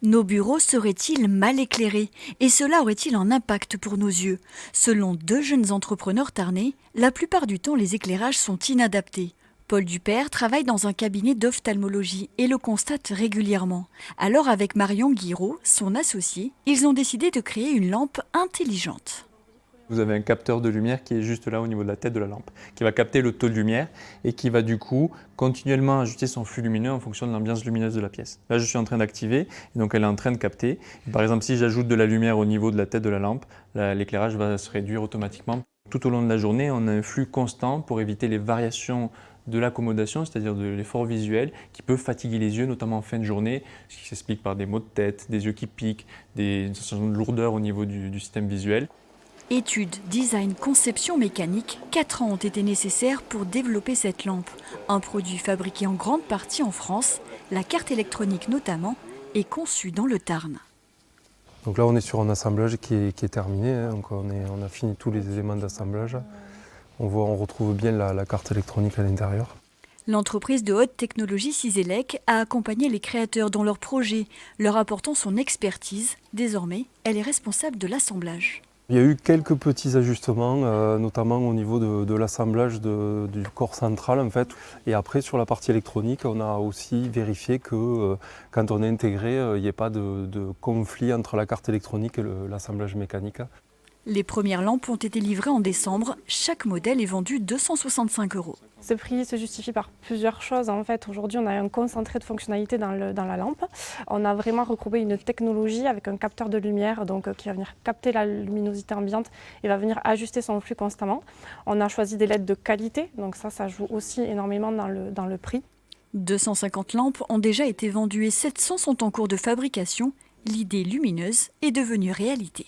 Nos bureaux seraient-ils mal éclairés? Et cela aurait-il un impact pour nos yeux? Selon deux jeunes entrepreneurs tarnais, la plupart du temps les éclairages sont inadaptés. Paul Dupère travaille dans un cabinet d'ophtalmologie et le constate régulièrement. Alors avec Marion Guiraud, son associé, ils ont décidé de créer une lampe intelligente. Vous avez un capteur de lumière qui est juste là au niveau de la tête de la lampe, qui va capter le taux de lumière et qui va du coup continuellement ajuster son flux lumineux en fonction de l'ambiance lumineuse de la pièce. Là, je suis en train d'activer, et donc elle est en train de capter. Et par exemple, si j'ajoute de la lumière au niveau de la tête de la lampe, l'éclairage va se réduire automatiquement. Tout au long de la journée, on a un flux constant pour éviter les variations de l'accommodation, c'est-à-dire de l'effort visuel qui peut fatiguer les yeux, notamment en fin de journée, ce qui s'explique par des maux de tête, des yeux qui piquent, une sensation de lourdeur au niveau du système visuel. Études, design, conception mécanique, 4 ans ont été nécessaires pour développer cette lampe. Un produit fabriqué en grande partie en France, la carte électronique notamment, est conçue dans le Tarn. Donc là, on est sur un assemblage qui est terminé. Donc on a fini tous les éléments d'assemblage. On retrouve bien la carte électronique à l'intérieur. L'entreprise de haute technologie Ciselec a accompagné les créateurs dans leurs projets, leur apportant son expertise. Désormais, elle est responsable de l'assemblage. Il y a eu quelques petits ajustements, notamment au niveau de l'assemblage du corps central en fait. Et après sur la partie électronique, on a aussi vérifié que quand on est intégré, il n'y ait pas de conflit entre la carte électronique et l'assemblage mécanique. Les premières lampes ont été livrées en décembre. Chaque modèle est vendu 265 €. Ce prix se justifie par plusieurs choses. En fait, aujourd'hui, on a un concentré de fonctionnalités dans la lampe. On a vraiment regroupé une technologie avec un capteur de lumière qui va venir capter la luminosité ambiante et va venir ajuster son flux constamment. On a choisi des LED de qualité, donc ça joue aussi énormément dans le prix. 250 lampes ont déjà été vendues et 700 sont en cours de fabrication. L'idée lumineuse est devenue réalité.